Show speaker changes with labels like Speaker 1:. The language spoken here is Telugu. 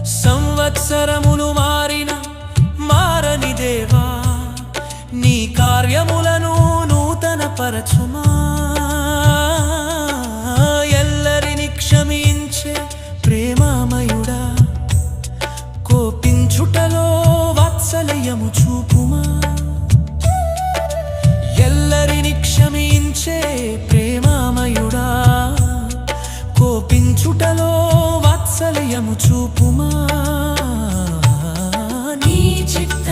Speaker 1: సంవత్సరములు మారని దేవా, నీ కార్యములను నూతన పరచుమా. ఎల్లరిని క్షమించే ప్రేమామయుడా, కోపించుటలో వాత్సల్యము చూపుమా. ఎల్లరిని క్షమించే ప్రేమామయుడా, కోపించుటలో వాత్సల్యము చూపుమా. నీ చిత్త